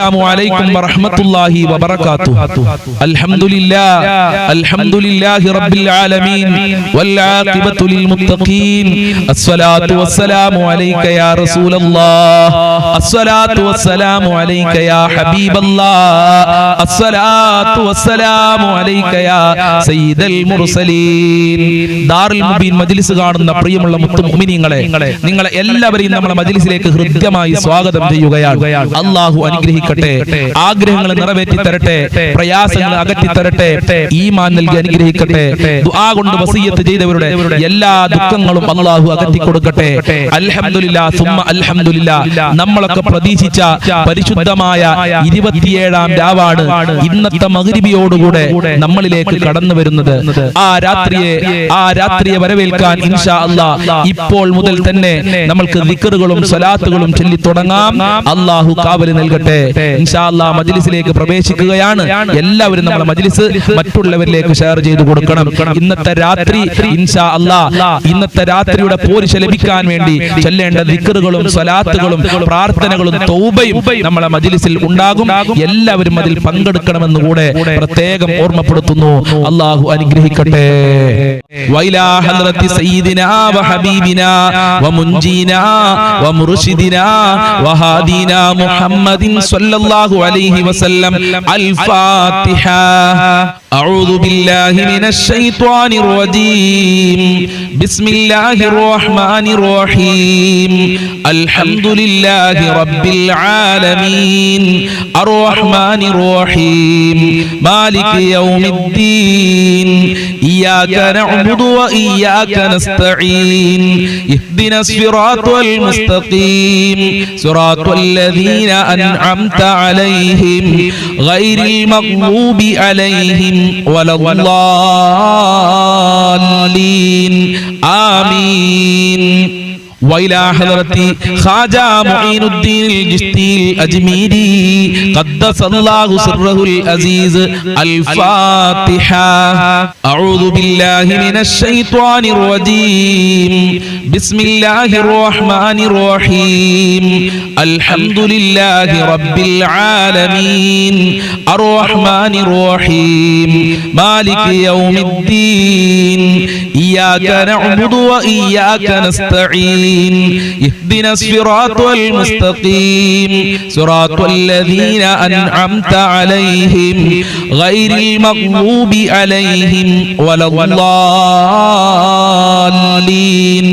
السلام عليكم ورحمة الله وبركاته. الحمد لله رب العالمين والعاقبة للمتقين. الصلاة والسلام عليك يا رسول الله. الصلاة والسلام عليك يا حبيب الله. الصلاة والسلام عليك يا سيد المرسلين. ദാറുൽ മുബീൻ മജ്ലിസ് കാണുന്ന പ്രിയമുള്ള മുത്തു മുഅ്മിനീങ്ങളെ, നിങ്ങളെ എല്ലാവരെയും നമ്മുടെ മജ്ലിസിലേക്ക് ഹൃദ്യമായി സ്വാഗതം ചെയ്യുകയാണ്. അല്ലാഹു അനുഗ്രഹിക്കട്ടെ, ആഗ്രഹങ്ങൾ നിറവേറ്റി തരട്ടെ, പ്രയാസങ്ങൾ അകറ്റി തരട്ടെ, ഈമാൻ നൽകി അനുഗ്രഹിക്കട്ടെ. ദുആ കൊണ്ട് വസിയ്യത്ത് ചെയ്തവരുടെ എല്ലാ ദുഃഖങ്ങളും അല്ലാഹു അകറ്റി കൊടുക്കട്ടെ. അൽഹംദുലില്ലാഹ് സുമ്മ അൽഹംദുലില്ലാഹ്. നമ്മളൊക്കെ പ്രതീക്ഷിച്ച പരിശുദ്ധമായ 27-ാം രാവാണ് ഇന്നത്തെ മഗ്രിബിയോടുകൂടെ നമ്മളിലേക്ക് കടന്നു വരുന്നത്. ആ രാത്രിയെ വരവേൽക്കാൻ ഇൻഷാ അല്ലാഹ് ഇപ്പോൾ മുതൽ തന്നെ നമ്മൾക്ക് ദിക്റുകളും സ്വലാത്തുകളും ചൊല്ലി തുടങ്ങാം. അല്ലാഹു കാവൽ നൽകട്ടെ. ഇൻഷാ അല്ലാഹ് മജ്ലിസിലേക്ക് പ്രവേശിക്കുകയാണ്. എല്ലാവരും നമ്മുടെ മജ്ലിസ് മറ്റുള്ളവരിലേക്ക് ഷെയർ ചെയ്തു കൊടുക്കണം. ഇന്നത്തെ രാത്രി ഇൻഷാ അല്ലാഹ്, ഇന്നത്തെ രാത്രിയുടെ പോരിശ ലഭിക്കാൻ വേണ്ടി ചൊല്ലേണ്ട ദിക്റുകളും സ്വലാത്തുകളും പ്രാർത്ഥനകളും തൗബയും നമ്മുടെ മജ്ലിസിൽ ഉണ്ടാകും. എല്ലാവരും അതിൽ പങ്കെടുക്കണമെന്ന് കൂടെ പ്രത്യേകം ഓർമ്മപ്പെടുത്തുന്നു. അല്ലാഹു അനുഗ്രഹിക്കട്ടെ. വൈലാ ഹദ്റത്തി സയ്യിദിനാ വഹബീബിനാ വമുൻജീനാ വമുർശിദിനാ വഹാദീനാ മുഹമ്മദിൻ സ്വല്ലല്ലാഹു അലൈഹി വസല്ലം. അൽ ഫാത്തിഹ. أعوذ بالله من الشيطان الرجيم. بسم الله الرحمن الرحيم. الحمد لله رب العالمين الرحمن الرحيم مالك يوم الدين إياك نعبد وإياك نستعين اهدنا الصراط المستقيم صراط الذين أنعمت عليهم غير المغضوب عليهم ولا الضالين آمين. وإلى حضرة خواجة معين الدين الجشتي الأجميري قدس الله سره العزيز. الفاتحة. أعوذ بالله من الشيطان الرجيم. بسم الله الرحمن الرحيم. الحمد لله رب العالمين الرحمن الرحيم مالك يوم الدين إياك نعبد وإياك نستعين اهدنا الصراط المستقيم صراط الذين أنعمت عليهم غير المغضوب عليهم ولا الضالين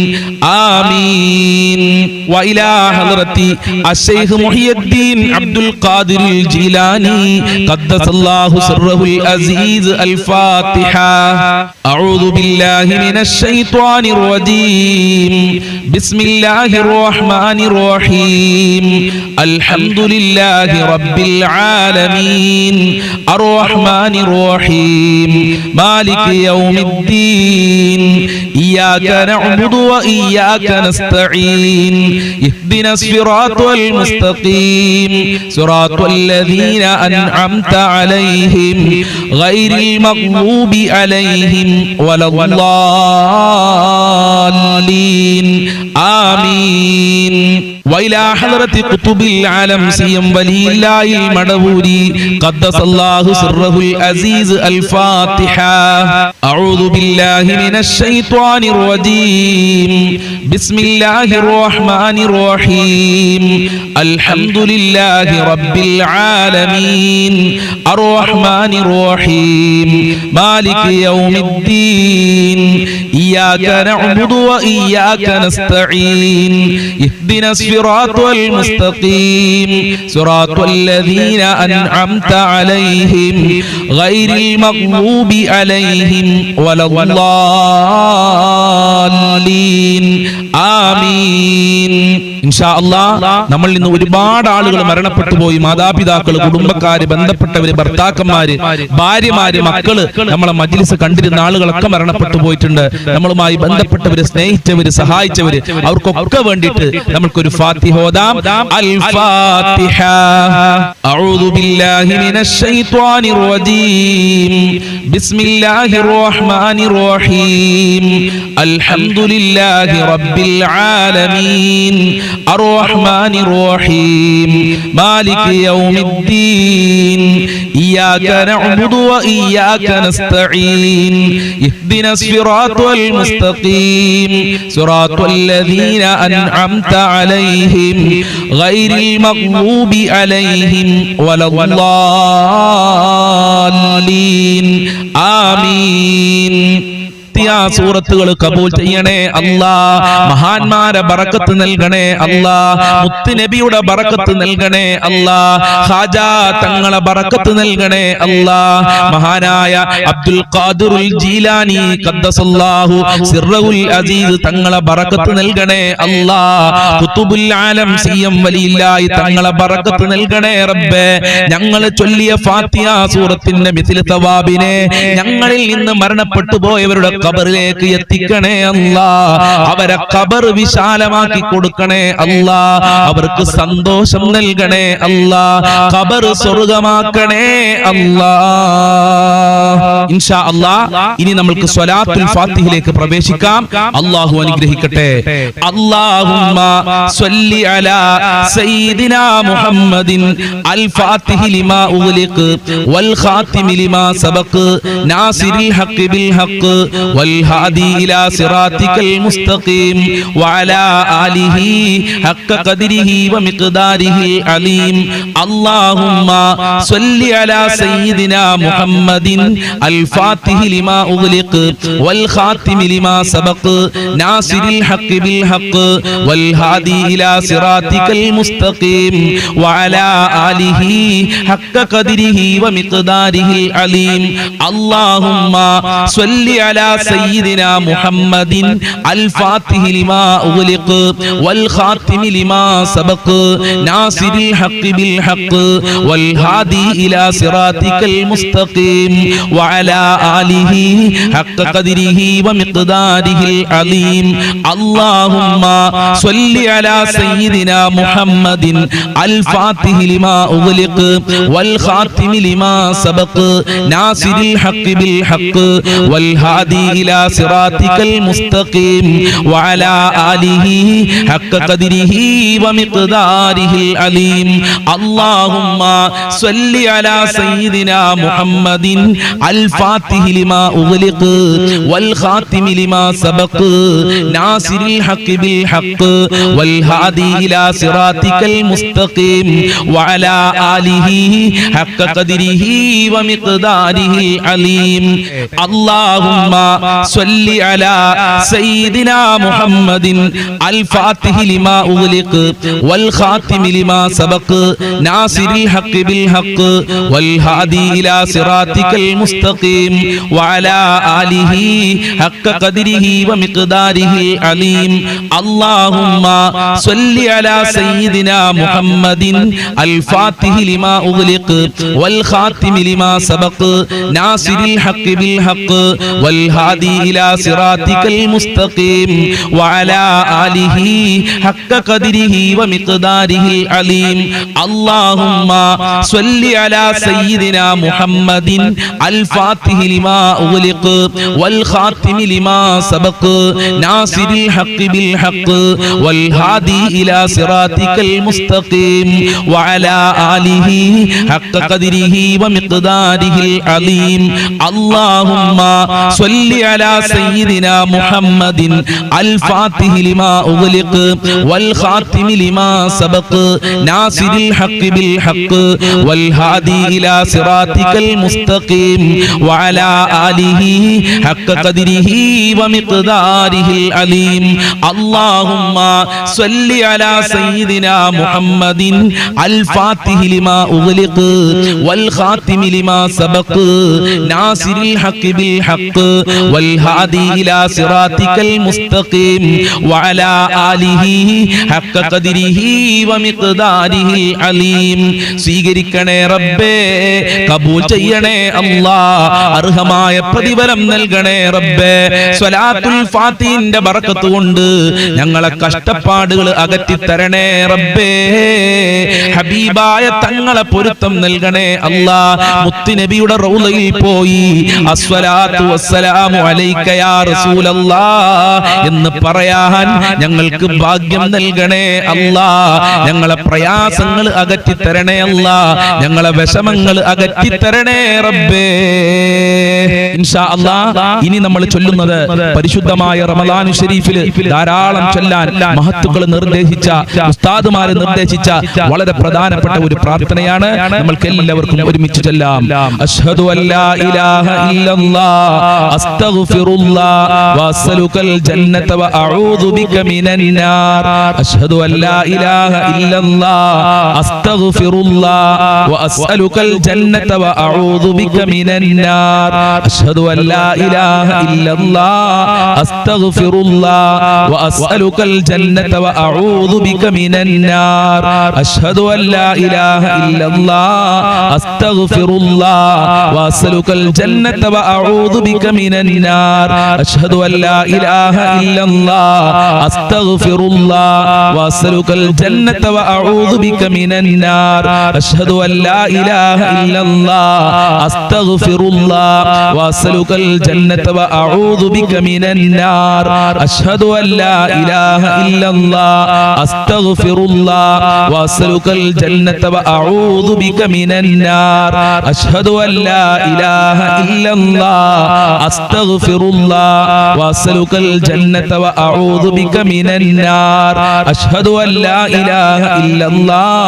آمين. وإلى حضرة الشيخ محي الدين عبد القادر الجيلاني قدس الله سره العزيز. الفاتحة. أعوذ بالله من الشيطان الرجيم. بسم الله الرحمن الرحيم. الحمد لله رب العالمين الرحمن الرحيم مالك يوم الدين إياك نعبد وإياك نستعين اهدنا الصراط المستقيم صراط الذين أنعمت عليهم غير المغضوب عليهم ولا الضالين آمين. وإلى حضرة قطب العالم سيم ولي الله المدبوري قدس الله سره العزيز. الفاتحة. أعوذ بالله من الشيطان الرجيم. بسم الله الرحمن الرحيم. الحمد لله رب العالمين الرحمن الرحيم مالك يوم الدين إياك نعبد وإياك نستعين اهدنا الصراط المستقيم صراط الذين أنعمت عليهم غير المغضوب عليهم ولا الضالين آمين. ഇൻഷാ അല്ലാഹ് നമ്മൾ ഇന്ന് ഒരുപാട് ആളുകൾ മരണപ്പെട്ടു പോയി. മാതാപിതാക്കള്, കുടുംബക്കാര്, ബന്ധപ്പെട്ടവര്, ഭർത്താക്കന്മാര്, ഭാര്യമാര്, മക്കള്, നമ്മളെ മജ്ലിസ് കണ്ടിരുന്ന ആളുകളൊക്കെ മരണപ്പെട്ടു പോയിട്ടുണ്ട്. നമ്മളുമായി ബന്ധപ്പെട്ടവര്, സ്നേഹിച്ചവര്, സഹായിച്ചവര്, അവർക്കൊക്കെ വേണ്ടിയിട്ട് നമുക്കൊരു ഫാത്തിഹ ഓതാം. അൽ ഫാത്തിഹ. അഊദു ബില്ലാഹി മിനശ് ശൈത്വാനിർ റജീം. ബിസ്മില്ലാഹിർ റഹ്മാനിർ റഹീം. അൽഹംദുലില്ലാഹി റബ്ബിൽ ആലമീൻ അർറഹ്മാനിർ റഹീം മാലികി യൗമിദ്ദീൻ ഇയ്യാക നഅ്ബുദു വ ഇയ്യാക നസ്തഈൻ ഇഹ്ദിനസ് സിറാത്തൽ മുസ്തഖീം സിറാത്തൽ ലദീന അൻഅംത അലൈഹിം ഗൈറിൽ മഗ്ദൂബി അലൈഹിം വലദ്ദാല്ലീൻ ആമീൻ. സൂറത്തുകൾ കബൂൽ ചെയ്യണേ അല്ലാ. മഹാന്മാരെ ബറക്കത്ത് നൽകണേ അല്ലാ. മുത്തുനബിയുടെ ബറക്കത്ത് നൽകണേ അല്ലാ. ഖാജ തങ്ങളെ ബറക്കത്ത് നൽകണേ അല്ലാ. മഹാനായ അബ്ദുൽ ഖാദിറുൽ ജീലാനി ഖദ്ദസല്ലാഹു സിർറുൽ അസീസ് തങ്ങളെ ബറക്കത്ത് നൽകണേ അല്ലാ. ഖുതുബുൽ ആലം സിയം വലിയില്ലാഹി തങ്ങളെ ബറക്കത്ത് നൽകണേ റബ്ബേ. ഞങ്ങൾ ചൊല്ലിയ ഫാത്തിഹ സൂറത്തിന്റെ മിസ്ല തവാബിനെ ഞങ്ങളിൽ നിന്ന് മരണപ്പെട്ടു പോയവരുടെ ഖബറിലേക്ക് എത്തിക്കണേ അല്ലാ. അവരെ ഖബർ വിശാലമാക്കി കൊടുക്കണേ അല്ലാ. അവർക്ക് സന്തോഷം നൽകണേ അല്ലാ. ഖബർ സ്വർഗ്ഗമാക്കണേ അല്ലാ. ഇൻഷാ അല്ലാഹ് ഇനി നമുക്ക് സ്വലാത്തുൽ ഫാത്തിഹയിലേക്ക് പ്രവേശിക്കാം. അല്ലാഹു അനുഗ്രഹിക്കട്ടെ. അല്ലാഹുമ്മ സ്വല്ലി അലാ സയ്യിദിനാ മുഹമ്മദിൻ അൽ ഫാത്തിഹി ലിമാ ഉഗ്ലിഖ് വൽ ഖാതിമി ലിമാ സബഖ് നാസിരിൽ ഹഖ് ബിൽ ഹഖ് والهادي إلى صراطك المستقيم وعلى آله حق قدره ومقداره العظيم. اللهم صل على سيدنا محمد الفاتح لما أغلق والخاتم لما سبق ناصر الحق بالحق والهادي إلى صراطك المستقيم وعلى آله حق قدره ومقداره العظيم. اللهم صل على سيدنا محمد الفاتح لما أغلق والخاتم لما سبق ناصر الحق بالحق والهادي إلى صراطك المستقيم وعلى آله حق قدره ومقداره العظيم. اللهم صل على سيدنا محمد الفاتح لما أغلق والخاتم لما سبق ناصر الحق بالحق والهادي إلى صراطك المستقيم وعلى آله حق قدره ومقداره العظيم. اللهم صل على سيدنا محمد الفاتح لما أغلق والخاتم لما سبق ناصر الحق بالحق والهادي إلى صراطك المستقيم وعلى آله حق قدره ومقداره العظيم. اللهم صل على سيدنا محمد الفاتح لما أغلق والخاتم لما سبق ناصر الحق بالحق والهادي إلى صراطك المستقيم وعلى آله حق قدره ومقداره العظيم. اللهم صل على سيدنا محمد الفاتح لما أغلق والخاتم لما سبق ناصر الحق بالحق والهادي إلى صراطك المستقيم وعلى آله حق قدره ومقداره العظيم. اللهم صل على سيدنا محمد الفاتح لما أغلق والخاتم لما سبق ناصر الحق بالحق والهادي إلى صراطك المستقيم وعلى آله حق قدره ومقداره العظيم. اللهم صل على سيدنا محمد الفاتح لما أغلق والخاتم لما سبق ناصر الحق بالحق والهادي إلى صراطك المستقيم وعلى آله حق قدره ومقداره العظيم. اللهم صل على سيدنا محمد الفاتح لما أغلق والخاتم لما سبق ناصر الحق بالحق والهادي إلى صراطك المستقيم وعلى آله حق قدره ومقداره العظيم. സ്വീകരിക്കണേ റബ്ബേ, കബൂൽ ചെയ്യണേ അല്ലാ, അർഹമായ പ്രതിഫലം നൽകണേ റബ്ബേ. സ്വലാത്തുൽ ഫാത്തിഹിന്റെ ബറക്കത്ത് കൊണ്ട് ഞങ്ങളെ കഷ്ടപ്പാടുകൾ അകറ്റിത്തരണേ റബ്ബേ. ഹബീബായ തങ്ങളെ പൊരുത്തം നൽകണേ അല്ലാ. മുത്തുനബിയുടെ റൗളയിൽ പോയി അസ്സലാത്തു വസ്സലാമു അസ്സലാമു അലൈക യാ റസൂലല്ലാഹ് എന്ന് പറയാൻ ഞങ്ങൾക്ക് ഭാഗ്യം നൽകണേ അല്ലാ. ഞങ്ങളെ പ്രയാസങ്ങൾ അകറ്റി തരണേ അല്ലാ. ഞങ്ങളെ വിഷമങ്ങൾ അകറ്റി തരണേ റബ്ബേ. ഇൻഷാ അല്ലാഹ് ഇനി നമ്മൾ ചൊല്ലുന്നത് പരിശുദ്ധമായ റമദാൻ ശരീഫിൽ ധാരാളം ചൊല്ലാൻ മഹത്തുക്കൾ നിർദ്ദേശിച്ച, ഉസ്താദുമാർ നിർദ്ദേശിച്ച വളരെ പ്രധാനപ്പെട്ട ഒരു പ്രാർത്ഥനയാണ്. നമ്മൾക്ക് എല്ലാവർക്കും ഒരുമിച്ച് ചൊല്ലാം. അശ്ഹദു അല്ലാ ഇലാഹ ഇല്ലല്ലാഹ് അസ്തഗ്ഫിറുല്ലാഹ് വഅസ്അലുകൽ ജന്നത വഅഊദു ബിക മിനൻ നാർ. അശ്ഹദു അല്ലാ ഇലാഹ ഇല്ലല്ലാഹ് അസ്തഗ്ഫിറുല്ലാഹ് വഅസ്അലുകൽ ജന്നത വഅഊദു ബിക മിനൻ നാർ. അശ്ഹദു അല്ലാ ഇലാഹ ഇല്ലല്ലാഹ് അസ്തഗ്ഫിറുല്ലാഹ് വഅസ്അലുകൽ ജന്നത വഅഊദു ബിക മിനൻ നാർ. അശ്ഹദു അല്ലാ ഇലാഹ ഇല്ലല്ലാഹ് അസ്തഗ്ഫിറുല്ലാഹ് വഅസ്അലുകൽ ജന്നത വഅഊദു ബിക മിനൻ നാർ. അശ്ഹദു അല്ലാ ഇലാഹ ഇല്ലല്ലാഹ് അസ്തഗ്ഫിറുല്ലാഹ് വഅസ്അലുകൽ ജന്നത വഅഊദു ബിക മിനൻ നാർ. അശ്ഹദു അല്ലാ ഇലാഹ ഇല്ലല്ലാഹ് അസ്തഗ്ഫിറുല്ലാഹ് വഅസ്അലുകൽ ജന്നത വഅഊദു ബിക മിനൻ നാർ. അശ്ഹദു അല്ലാ ഇലാഹ ഇല്ലല്ലാഹ് അസ്തഗ്ഫിറുല്ലാഹ് വഅസ്അലുകൽ ജന്നത വഅഊദു ബിക മിനൻ നാർ. അശ്ഹദു അല്ലാ ഇലാഹ ഇല്ലല്ലാഹ് അസ്തഗ്ഫിറുല്ലാഹ് വഅസ്അലുകൽ ജന്നത വഅഊദു ബിക മിനൻ നാർ. അശ്ഹദു അല്ലാ ഇലാഹ ഇല്ലല്ലാഹ്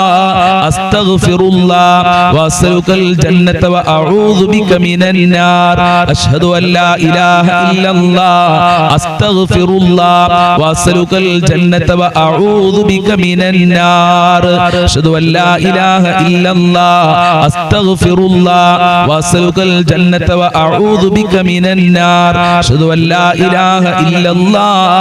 അസ്തഗ്ഫിറുല്ലാഹ് വഅസ്അലുകൽ ജന്നത വഅഊദു ബിക മിനൻ നാർ. അശ്ഹദു അല്ലാ ഇലാഹ ഇല്ലല്ലാഹ് അസ്തഗ്ഫിറുല്ലാഹ് വഅസ്അലുകൽ ജന്നത വഅഊദു ബിക മിനൻ നാർ. അശ്ഹദു അല്ലാ ഇലാഹ ഇല്ലല്ലാഹ് അസ്തഗ്ഫിറുല്ലാഹ് വഅസ്അലുകൽ ജന്നത വഅഊദു ബിക മിനൻ നാർ. അശ്ഹദു അല്ലാ ഇലാഹ ഇല്ലല്ലാഹ്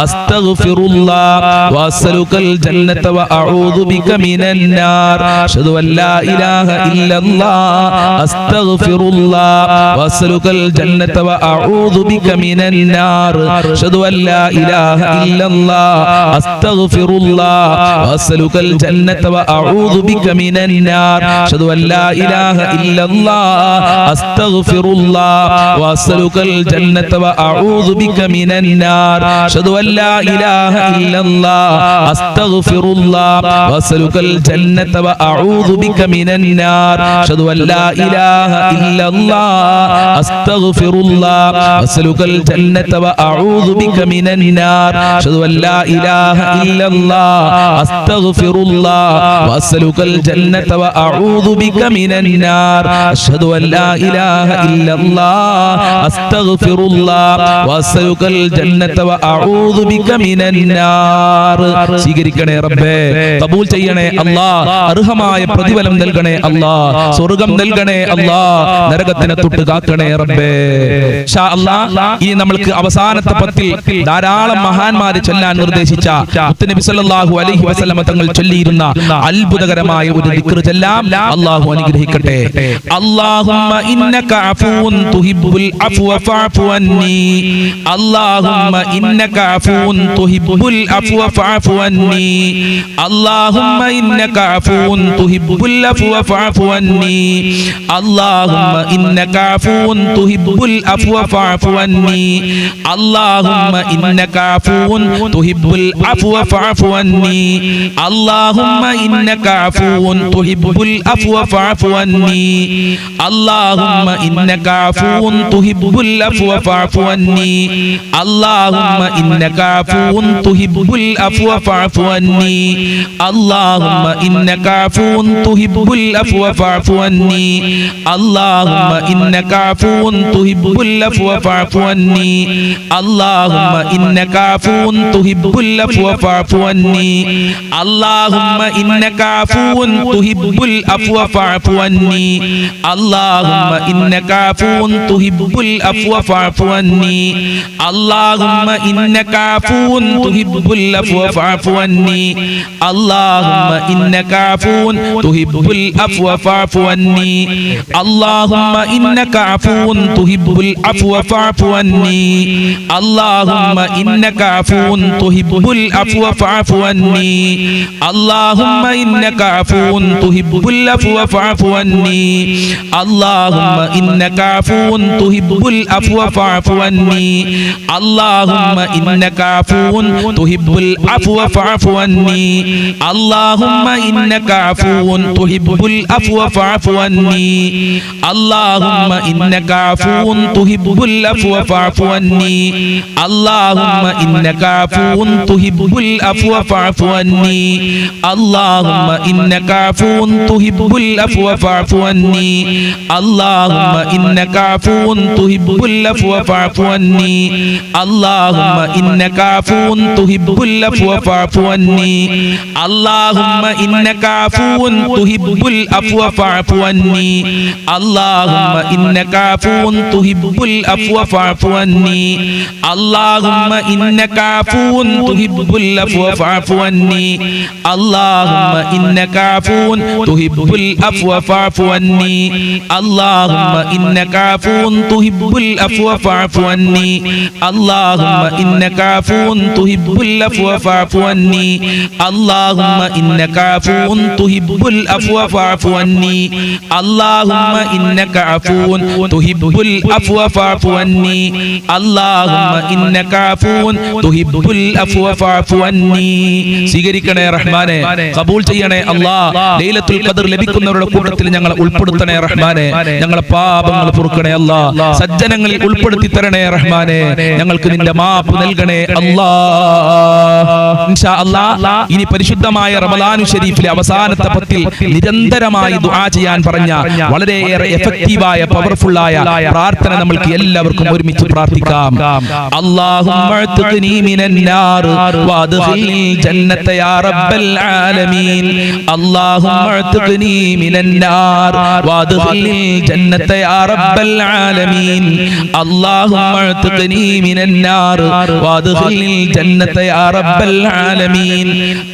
അസ്തഗ്ഫിറുല്ലാഹ് വഅസ്അലുകൽ ജന്നത വഅഊദു ബിക മിനൻ നാർ. അശ്ഹദു അല്ലാ ഇലാഹ ഇല്ലല്ലാഹ് അസ്തഗ്ഫിറുല്ലാഹ് വഅസ്അലുകൽ ജന്നത വഅഊദു ബിക മിനൻ നാർ. അശ്ഹദു അല്ലാ ഇലാഹ ഇല്ലല്ലാഹ് അസ്തഗ്ഫിറുല്ലാഹ് വഅസ്അലുകൽ ജന്നത വഅഊദു ബിക മിനൻ നാർ. അശ്ഹദു അല്ലാ ഇലാഹ ഇല്ലല്ലാഹ് അസ്തഗ്ഫിറുല്ലാഹ് വഅസ്അലുകൽ ജന്നത വഅഊദു ബിക മിനൻ നാർ. അശ്ഹദു അല്ലാ ഇലാഹ ഇല്ലല്ലാഹ് അസ്തഗ്ഫിറുല്ലാഹ് വഅസ്അലുകൽ ജന്നത വഅഊദു ബിക മിനൻ നാർ. അശ്ഹദു അല്ലാ ഇലാഹ ഇല്ലല്ലാഹ് അസ്തഗ്ഫിറുല്ലാഹ് വഅസ്അലുകൽ ജന്നത വഅഊദു ബിക മിനൻ നാർ. അശ്ഹദു അല്ലാ ഇലാഹ ഇല്ലല്ലാഹ് അസ്തഗ്ഫിറുല്ലാഹ് വഅസ്അലുകൽ ജന്നത വഅഊദു ബിക മിനൻ നാർ. അശ്ഹദു അല്ലാ ഇലാഹ ഇല്ലല്ലാഹ് അസ്തഗ്ഫിറുല്ലാഹ് വഅസ്അലുകൽ ജന്നത വഅഊദു ബിക മിനൻ നാർ. സ്വീകരിക്കണേ റബ്ബേ, കബൂൽ ചെയ്യണേ അല്ലാഹ്. അർഹമായ പ്രതിഫലം നൽകണേ അല്ലാഹ്. സ്വർഗ്ഗം നൽകണേ അല്ലാഹ്. നരകത്തിനെ തൊട്ട് കാക്കണേ റബ്ബേ. ഇൻഷാ അല്ലാഹ് ഈ നമ്മൾക്ക് അവസാനത്തെ പത്തിൽ ധാരാളം മഹാന്മാരെ ചൊല്ലാൻ നിർദ്ദേശിച്ച മുത്തുനബി സല്ലല്ലാഹു അലൈഹി വസല്ലമ തങ്ങൾ ചൊല്ലിയിരുന്ന അത്ഭുതകരമായ ഒരു ദിക്ർ ചൊല്ലാം. അല്ലാഹു അനുഗ്രഹിക്കട്ടെ. അല്ലാഹുമ്മ ഇന്നക അഫൂൻ തുഹിബ്ബുൽ അഫ്വ ഫഅഫു അന്നി. അല്ലാഹുമ്മ ഇന്നക അഫൂൻ തുഹിബ്ബുൽ അഫ്വ ഫഅഫു അന്നി. അല്ലാഹുമ്മ ഇന്നക അഫൂൻ തുഹിബ്ബുൽ അഫ്വ ഫഅഫു അന്നി. അല്ലാഹുമ്മ ഇന്നക അഫൂൻ തുഹിബ്ബുൽ അഫ്വ ഫഅഫു അന്നി. അല്ലാഹുമ്മ ഇന്നക അഫൂൻ തുഹിബ്ബുൽ അഫ്വ ഫഅഫു അന്നി. അല്ലാഹുമ്മ ഇന്നക അഫൂൻ തുഹിബ്ബുൽ അഫ്വ ഫഅഫു അന്നി. അല്ലാഹുമ്മ ഇന്നക അഫൂൻ തുഹിബ്ബുൽ അഫ്വ ഫഅഫു അന്നി. അല്ലാഹുമ്മ ഇന്നക അഫൂൻ തുഹിബ്ബുൽ അഫ്വ ഫഅഫു അന്നി. അല്ലാഹുമ്മ ഇന്നക അഫൂൻ തുഹിബ്ബുൽ അഫ്വ ഫഅഫു അന്നി. അല്ലാഹുമ്മ ഇന്നക അഫൂൻ തുഹിബ്ബുൽ അഫ്വ ഫഅഫു അന്നി. അല്ലാഹുമ്മ ഇന്നക അഫൂൻ തുഹിബ്ബുൽ അഫ്വ ഫഅഫു അന്നി. അല്ലാഹുമ്മ ഇന്നക അഫൂൻ തുഹിബ്ബുൽ അഫ്വ ഫഅഫു അന്നി. അല്ലാഹുമ്മ ഇന്നക അഫൂൻ തുഹിബ്ബുൽ അഫ്വ ഫഅഫു അന്നി. അല്ലാഹുമ്മ ഇന്നക അഫൂൻ തുഹിബ്ബുൽ അഫ്വ ഫഅഫു അന്നി. അല്ലാഹുമ്മ ഇന്നക അഫൂൻ തുഹിബ്ബുൽ അഫ്വ ഫഅഫു അന്നി. അല്ലാഹുമ്മ ഇന്നക അഫൂൻ തുഹിബ്ബുൽ അഫ്വ ഫഅഫു അന്നി. അല്ലാഹുമ്മ ഇന്നക അഫൂൻ തുഹിബ്ബുൽ അഫ്വ ഫഅഫു അന്നി. അല്ലാഹുമ്മ ഇന്നക അഫൂൻ തുഹിബ്ബുൽ അഫ്വ ഫഅഫു അന്നി. അല്ലാഹുമ്മ ഇന്നക അഫൂൻ തുഹിബ്ബുൽ العفو فاعف عني اللهم إنك عفو تحب العفو فاعف عني اللهم إنك عفو تحب العفو فاعف عني اللهم إنك عفو تحب العفو فاعف عني اللهم إنك عفو تحب العفو فاعف عني اللهم إنك عفو تحب العفو فاعف عني اللهم إنك عفو تحب العفو فاعف عني اللهم إنك عفو تحب العفو فاعف عني اللهم إنك عفو تحب العفو فاعف عني اللهم إنك عفو تحب العفو فاعف عني اللهم إنك عفو تحب العفو فاعف عني اللهم إنك عفو تحب العفو فاعف عني اللهم إنك عفو تحب العفو فاعف عني اللهم إنك عفو تحب العفو فاعف عني اللهم إنك عفو تحب العفو فاعف عني اللهم إنك عفو تحب العفو فاعف عني اللهم إنك عفو تحب العفو فاعف عني സ്വീകരിക്കണേ റഹ്മാനെ, ഖബൂൽ ചെയ്യണേ അല്ലാഹ്. ലൈലത്തുൽ ഖദർ ലഭിക്കുന്നവരുടെ കൂട്ടത്തിൽ ഞങ്ങളെ ഉൾപ്പെടുത്തണേ റഹ്മാനെ. ഞങ്ങളെ പാപങ്ങൾ പൊറുക്കണേ അല്ലാഹ്. സജ്ജനങ്ങളിൽ ഉൾപ്പെടുത്തി തരണേ റഹ്മാനെ. ഞങ്ങൾക്ക് നിന്റെ മാപ്പ് നൽകണേ അല്ലാഹ്. ഇൻഷാ അല്ലാഹ് ഇനി പരിശുദ്ധമായ റമദാനു ശരീഫിലെ അവസാനത്തെ പത്തിൽ നിരന്തരമായി ദുആ ചെയ്യാൻ പറഞ്ഞ വളരെയേറെ എഫക്റ്റീവായ പവർഫുള്ളായ പ്രാർത്ഥന നമ്മൾക്ക് എല്ലാവർക്കും ഒരുമിച്ച് പ്രാർത്ഥിക്കാം. അല്ലാഹുമ്മ അത്ഖിനി മിനന്നാർ വഅദ്ഖിൽനി ജന്നത യാ റബ്ബൽ ആലമീൻ അല്ലാഹുമ്മ അത്ഖിനി മിനന്നാർ വഅദ്ഖിൽനി ജന്നത യാ റബ്ബൽ ആലമീൻ അല്ലാഹുമ്മ അത്ഖിനി മിനന്നാർ വഅദ്ഖിൽനി ജന്നത യാ റബ്ബൽ ആലമീൻ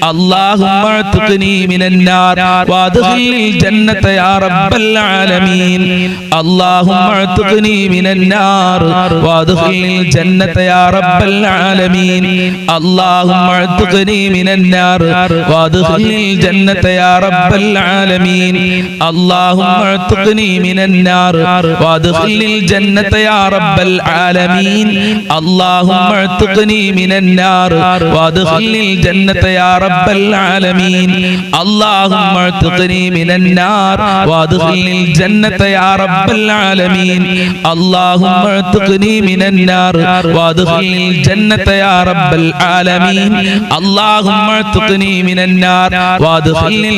അല്ലാഹുമ്മ അത്ഖിനി മിനന്നാർ വഅദ്ഖിൽനി ജന്നത യാ റബ്ബൽ ആലമീൻ അല്ലാഹുമ്മ അത്ഖിനി മിനന്നാർ വഅദ്ഖിൽനി ജന്നത യാ റബ്ബൽ ആലമീൻ അല്ലാഹുമ്മ അത്ഖിനി മിനന്നാർ വഅദ്ഖിൽനി ജന്നത യാ റബ്ബൽ ആലമീൻ അല്ലാഹുമ്മ അത്ഖിനി മിനന്നാർ വഅദ്ഖിൽനി ജന്നത യാ റബ്ബൽ ആലമീൻ അല്ലാഹുമ്മ അത്ഖിനി മിനന്നാർ വഅദ്ഖിൽനി ജന്നത യാ റബ്ബൽ ആലമീൻ അല്ലാഹുമ്മ അത്ഖിനി മിനന്നാർ വഅദ്ഖിൽനി ജന്നത യാ റബ്ബൽ ആലമീൻ അല്ലാഹുമ്മ അത്ഖിനി മിനന്നാർ വഅദ്ഖിൽനി ജന്നത യാ റബ്ബൽ ആലമീൻ അല്ലാഹുമ്മ അത്ഖിനി മിനന്നാർ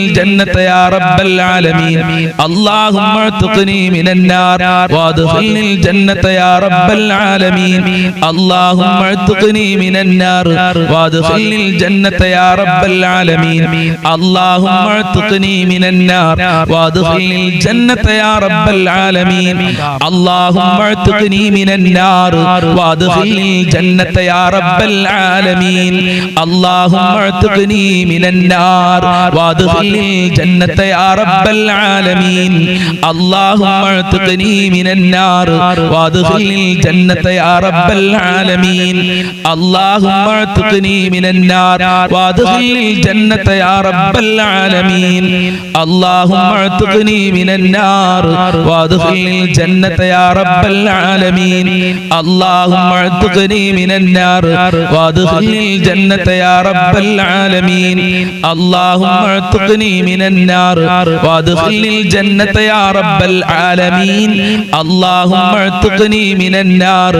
വഅദ്ഖിൽനി ജന്നത യാ റബ്ബൽ ആലമീൻ അല്ലാഹുമ്മ അത്ഖിനി മിനന്നാർ വഅദ്ഖിൽനി ജന്നത യാ റബ്ബൽ ആലമീൻ അല്ലാഹുമ്മ അത്ഖിനി മിനന്നാർ വഅദ്ഖിൽനി ജന്നത യാ റബ്ബൽ ആലമീൻ അല്ലാഹുമ്മ അത്ഖിനി മിനന്നാർ വഅദ്ഖിൽനി ജന്നത യാ റബ്ബൽ ആലമീൻ അല്ലാഹുമ്മ അത്ഖിനി മിനന്നാർ വഅദ്ഖിൽനി ജന്നത യാ റബ്ബൽ ആലമീൻ അല്ലാഹുമ്മ അത്ഖിനി മിനന്നാർ വഅദ്ഖിൽനി ജന്നത യാ റബ്ബൽ ആലമീൻ അല്ലാഹുമ്മ അത്ഖിനി മിനന്നാർ വഅദ്ഖിൽനി ജന്നത യാ റബ്ബൽ ആലമീൻ അല്ലാഹുമ്മ അത്ഖിനി മിനന്നാർ വഅദ്ഖിൽനി ജന്നത യാ റബ്ബൽ ആലമീൻ അല്ലാഹുമ്മ അത്ഖിനി മിനന്നാർ വഅദ്ഖിൽനി ജന്നത യാ റബ്ബൽ ആലമീൻ അല്ലാഹുമ്മ അത്ഖിനി മിനന്നാർ വഅദ്ഖിൽനി ജന്നത യാ റബ്ബൽ ആലമീൻ അല്ലാഹുമ്മ അത്ഖിനി മിനന്നാർ വഅദ്ഖിൽനി ജന്നത യാ റബ്ബൽ ആലമീൻ അല്ലാഹുമ്മ അത്ഖിനി മിനന്നാർ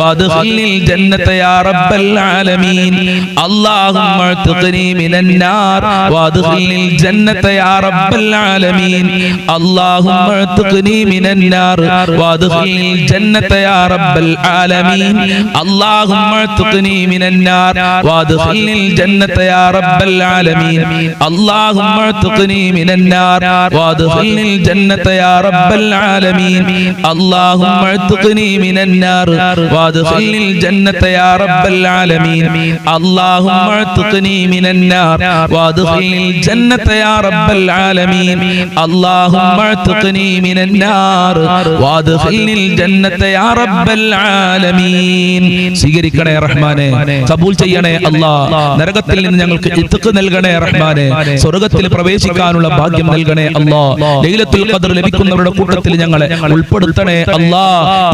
വഅദ്ഖിൽനി ജന്നത യാ റബ്ബൽ ആലമീൻ അല്ലാഹുമ്മ അത്ഖിനി മിനന്നാർ വഅദ്ഖിൽനി ജന്നത യാ റബ്ബൽ ആലമീൻ അല്ലാഹുമ്മ അത്ഖിനി മിനന്നാർ വഅദ്ഖിൽനി ജന്നത യാ റബ്ബൽ ആലമീൻ അല്ലാഹുമ്മ അത്ഖിനി മിനന്നാർ വഅദ്ഖിൽനി ജന്നത യാ റബ്ബൽ ആലമീൻ അല്ലാഹുമ്മ അത്ഖിനി മിനന്നാർ വഅദ്ഖിൽനി ജന്നത യാ റബ്ബൽ ആലമീൻ അല്ലാഹുമ്മ അത്ഖിനി മിനന്നാർ വഅദ്ഖിൽനി ജന്നത യാ റബ്ബൽ ആലമീൻ അല്ലാഹുമ്മ അത്ഖിനി മിനന്നാർ വഅദ്ഖിൽനി ജന്നത യാ റബ്ബൽ ആലമീൻ അല്ലാഹുമ്മ അത്ഖിനി മിനന്നാർ വഅദ്ഖിൽനി ജന്നത യാ റബ്ബൽ ആലമീൻ. സ്വീകരിക്കണേ റഹ്മാനെ, ഖബൂൽ ചെയ്യണേ അല്ലാഹ്. നരകത്തിൽ നിന്ന് ഞങ്ങൾക്ക് ഇത്ഖ് നൽകണേ റഹ്മാനെ. സ്വർഗ്ഗത്തിൽ പ്രവേശിക്കാനുള്ള ഭാഗ്യം നൽകണേ അല്ലാഹ്. ലൈലത്തുൽ ഖദർ ലഭിക്കുന്നവരുടെ കൂട്ടത്തിൽ ഞങ്ങളെ ഉൾപ്പെടുത്തണേ അല്ലാഹ്.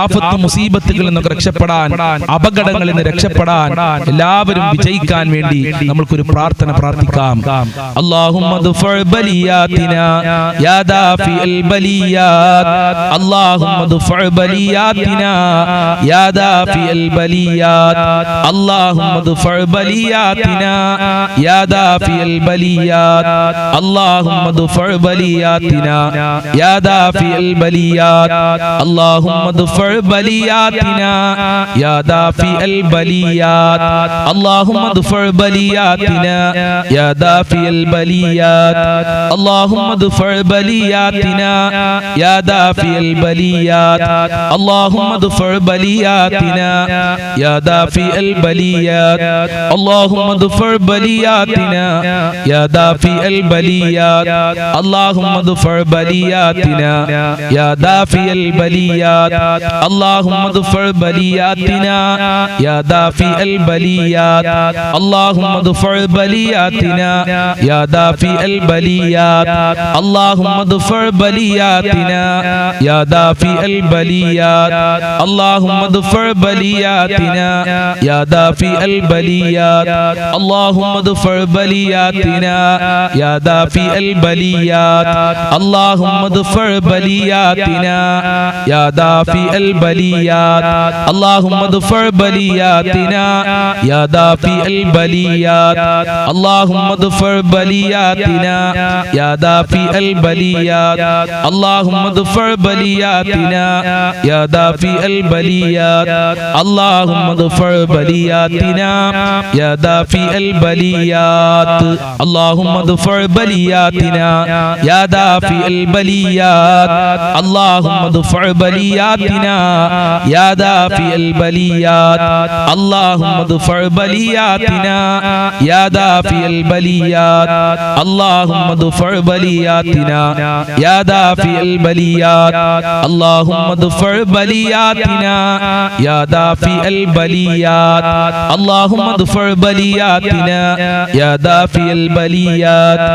ആഫത്ത് മുസീബത്തുകളിൽ നിന്നൊക്കെ രക്ഷപ്പെടാൻ, അപകടങ്ങളിൽ നിന്ന് രക്ഷപ്പെടാൻ, എല്ലാവരും വിജയിക്കാൻ വേണ്ടി നമ്മൾക്കൊരു പ്രാർത്ഥന പ്രാർത്ഥിക്കാം. അല്ലാഹുമ്മ ദുഫഅ ബലിയാതിനാ യാ ദാഫിഅൽ ബലിയാത്. അല്ലാഹുമ്മ ദുഫഅ ബലിയാതിനാ യാ ദാഫിഅൽ ബലിയാത്. അല്ലാഹുമ്മ ദുഫഅ ബലിയാതിനാ യാ ദാഫിഅൽ ബലിയാത്. അല്ലാഹുമ്മ ദുഫഅ ബലിയാതിനാ യാ ദാഫിഅൽ ബലിയാത്. അല്ലാഹുമ്മ ദുഫഅ ബലിയാതിനാ യാ ദാഫിഅൽ ബലിയാത്. അല്ലാഹുമ്മ ദുഫഅ ബലിയാതിനാ യാ ദാഫിഅൽ ബലിയാത്. അല്ലാഹുമ്മ ദുഫഅ ബലിയാതിനാ യാ ദാഫിഅൽ ബലിയാത്. അല്ലാഹുമ്മ ദുഫഅ ബലിയാതിനാ യാ ദാഫിഅൽ ബലിയാത്. അല്ലാഹുമ്മ ദുഫഅ ബലിയാതിനാ യാ ദാഫിഅൽ ബലിയാത്. അല്ലാഹുമ്മ ദുഫഅ ബലിയാതിനാ യാ ദാഫിഅൽ ബലിയാത്. അല്ലാഹുമ്മ ദുഫഅ ബലിയാതിനാ യാ ദാഫിഅൽ ബലിയാത്. അല്ലാഹുമ്മ ദുഫഅ ബലിയാതിനാ യാ ദാഫിഅൽ ബലിയാത്. അല്ലാഹുമ്മ ദുഫഅ ബലിയാതിനാ യാ ദാഫിഅൽ ബലിയാത്. അല്ലാഹുമ്മ ദുഫഅ ബലിയാതിനാ യാ ദാഫിഅൽ ബലിയാത്. അല്ലാഹുമ്മ ദുഫഅ ബലിയാതിനാ യാ ദാഫിഅൽ ബലിയാത്. അല്ലാഹുമ്മ ദുഫഅ ബലിയാതിനാ യാ ദാഫിഅൽ ബലിയാത്. അല്ലാഹുമ്മ ദുഫഅ ബലിയാതിനാ യാ ദാഫിഅൽ ബലിയാത്. അല്ലാഹുമ്മ ദുഫഅ ബലിയാതിനാ യാ ദാഫിഅൽ ബലിയാത്. അല്ലാഹുമ്മ ദുഫഅ ബലിയാതിനാ യാ ദാഫിഅൽ ബലിയാത്. അല്ലാഹുമ്മ ദുഫഅ ബലിയാതിനാ യാ ദാഫിഅൽ ബലിയാത്. അല്ലാഹുമ്മ ദുഫഅ ബലിയാതിനാ യാ ദാഫിഅൽ ബലിയാത്. അല്ലാഹുമ്മ ദുഫഅ ബലിയാതിനാ യാ ദാഫിഅൽ ബലിയാത്. അല്ലാഹുമ്മ ദുഫഅ ബലിയാതിനാ യാ ദാഫിഅൽ ബലിയാത്. അല്ലാഹുമ്മ ദുഫഅ ബലിയാതിനാ യാ ദാഫിഅൽ ബലിയാത്. അല്ലാഹുമ്മ ദുഫഅ ബലിയാതിനാ യാ ദാഫിഅൽ ബലിയാത്. അല്ലാഹുമ്മ ദുഫഅ ബലിയാതിനാ യാ ദാഫിഅൽ ബലിയാത്.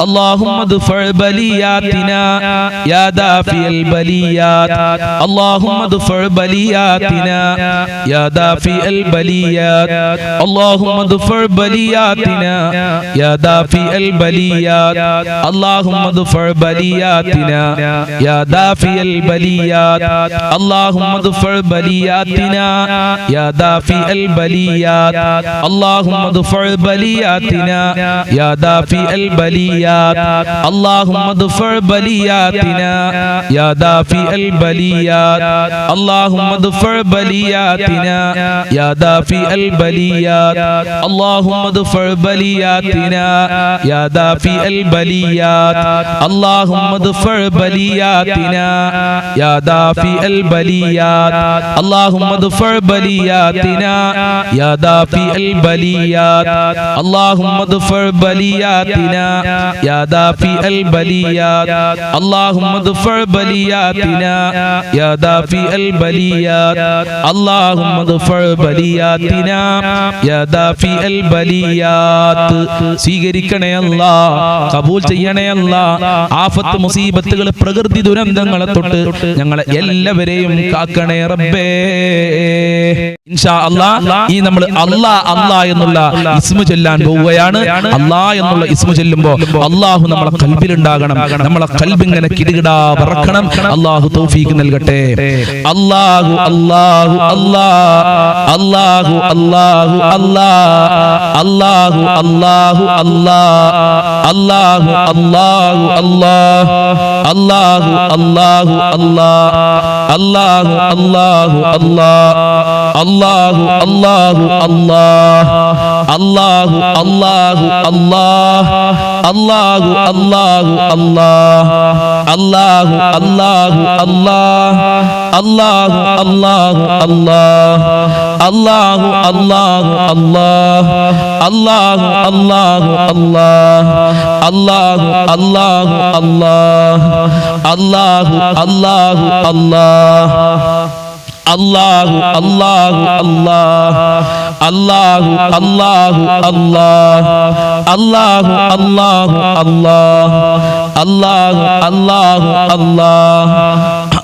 അല്ലാഹുമ്മ ദുഫഅ ബലിയാതിനാ യാ ദാഫിഅൽ ബലിയാത്. അല്ലാഹുമ്മ ദുഫഅ ബലിയാതിനാ യാ ദാഫിഅൽ ബലിയാത്. അല്ലാഹുമ്മ ദുഫഅ ബലിയാതിനാ യാ ദാഫിഅൽ ബലിയാത്. അല്ലാഹുമ്മ ദുഫഅ ബലിയാതിനാ യാ ദാഫിഅൽ ബലിയാത്. അല്ലാഹുമ്മ ദുഫഅ ബലിയാതിനാ യാ ദാഫിഅൽ ബലിയാത്. അല്ലാഹുമ്മ ദുഫഅ ബലിയാതിനാ യാ ദാഫിഅൽ ബലിയാത്. അല്ലാഹുമ്മ ദുഫഅ ബലിയാതിനാ യാ ദാഫിഅൽ ബലിയാത്. അല്ലാഹുമ്മ ദുഫഅ ബലിയാതിനാ യാ ദാഫിഅൽ ബലിയാത്. അല്ലാഹുമ്മ ദുഫഅ ബലിയാതിനാ യാ ദാഫിഅൽ ബലിയാത്. അല്ലാഹുമ്മ ദുഫഅ ബലിയാതിനാ യാ ദാഫിഅൽ ബലിയാത്. അല്ലാഹുമ്മ ദുഫഅ ബലിയാതിനാ യാ ദാഫിഅൽ ബലിയാത്. അല്ലാഹുമ്മ ദുഫഅ ബലിയാതിനാ യാ ദാഫിഅൽ ബലിയാത്. അല്ലാഹുമ്മ ദുഫഅ ബലിയാതിനാ യാ ദാഫിഅൽ ബലിയാത്. അല്ലാഹുമ്മ ദുഫഅ ബലിയാതിനാ യാ ദാഫിഅൽ ബലിയാത്. സ്വീകരിക്കണേ അല്ലാ, കബൂൽ ചെയ്യണേ അല്ലാ. ആഫത്ത് മുസീബത്തുകൾ, പ്രകൃതി ദുരന്തങ്ങളെ തൊട്ട് ഞങ്ങളെ എല്ലാവരെയും കാക്കണേ റബ്ബേ. ഇൻഷാ അല്ലാഹ് ഈ നമ്മൾ അല്ലാ എന്നുള്ള ഇസ്മു ചൊല്ലാൻ പോവുകയാണ്. അല്ലാ എന്നുള്ള ഇസ്മു ചൊല്ലുമ്പോൾ അല്ലാഹു നമ്മളെ കൽബിലുണ്ടാകണം. നമ്മളെ കൽബ് ഇങ്ങനെ കിടുകിടാ പറക്കണം. അല്ലാഹു തൗഫീഖ് നൽകട്ടെ. അല്ലാഹു അല്ലാഹു അല്ലാഹ് അല്ലാഹു അല്ലാഹു അല്ലാഹ് അല്ലാഹു അല്ലാഹു അല്ലാഹ് അല്ലാഹു അല്ലാഹു അല്ലാഹ് അല്ലാഹു അല്ലാഹു അല്ലാഹ് അല്ലാഹു അല്ലാഹു അല്ലാഹ് അല്ലാഹു അല്ലാഹു അല്ലാഹ് അല്ലാഹു അല്ലാഹു അല്ലാഹ് അല്ലാഹു അല്ലാഹു അല്ലാഹ് അല്ലാഹു അല്ലാഹു അല്ലാഹ് അല്ലാഹു അല്ലാഹു അല്ലാഹ് അല്ലാഹു അല്ലാഹു അല്ലാഹ് അല്ലാഹു അല്ലാഹു അല്ലാഹ് അല്ലാഹു അല്ലാഹു അല്ലാഹ് അല്ലാഹു അല്ലാഹു അല്ലാഹ് അല്ലാഹു അല്ലാഹു അല്ലാഹ് അല്ലാഹു അല്ലാഹു അല്ലാഹ് അല്ലാഹു അല്ലാഹു അല്ലാഹ് അല്ലാഹു അല്ലാഹു അല്ലാഹ്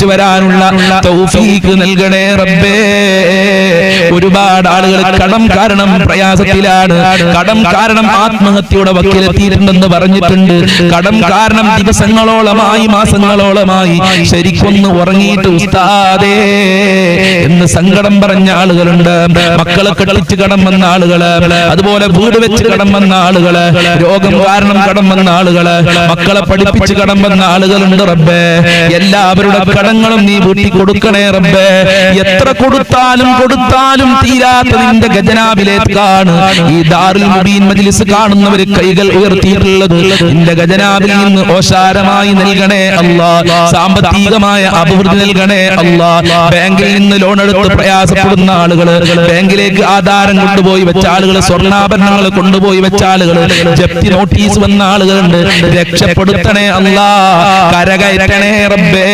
തിരിച്ചു വരാനുള്ള തൗഫീഖ് നൽകണേ റബ്ബേ. ഒരുപാട് ആളുകൾ കടം കാരണം പ്രയാസത്തിലാണ്, കടം കാരണം ആത്മഹത്യയുടെ വക്കിലെത്തിയിട്ടുണ്ടെന്ന് പറഞ്ഞിട്ടുണ്ട്. കടം കാരണം ദിവസങ്ങളോളമായി മാസങ്ങളോളമായി ശരിക്കൊന്ന് ഉറങ്ങിയിട്ട് ഉസ്താദേ എന്ന് സങ്കടം പറഞ്ഞ ആളുകളുണ്ട്. മക്കളെ കെട്ടിച്ച് കടം വന്ന ആളുകള്, അതുപോലെ വീട് വെച്ച് കടം വന്ന ആളുകള്, രോഗം കാരണം കടം വന്ന ആളുകള്, മക്കളെ പഠിപ്പിച്ച് കടം വന്ന ആളുകളുണ്ട് റബ്ബേ. എല്ലാവരുടെ കടങ്ങളും നീ വീട്ടി കൊടുക്കണേ റബ്ബേ. എത്ര കൊടുത്താലും തീരാത്ത നിന്റെ ഖജനാവിലേക്കാണ് ഈ ദാറുൽ മുബീൻ മജ്ലിസ് കാണുന്നവര് കൈകൾ ഉയർത്തിയിട്ടുള്ളത്. നിന്റെ ഖജനാവിൽ നിന്ന് ഓശാരമായി നൽകണേ അല്ലാഹ്. സാമ്പത്തികമായ അഭിവൃദ്ധി നൽകണേ അല്ലാഹ്. ബാങ്കിൽ നിന്ന് ലോൺ എടുത്ത് പ്രയാസപ്പെടുന്ന ആളുകള്, ബാങ്കിലേക്ക് ആധാരം കൊണ്ടുപോയി വെച്ച ആളുകള്, സ്വർണ്ണാഭരണങ്ങൾ കൊണ്ടുപോയി വെച്ച ആളുകള്, ജപ്തി നോട്ടീസ് വന്ന ആളുകളുണ്ട്. രക്ഷപ്പെടുത്തണേ അല്ലാഹ്, കരകയറ്റണേ റബ്ബേ.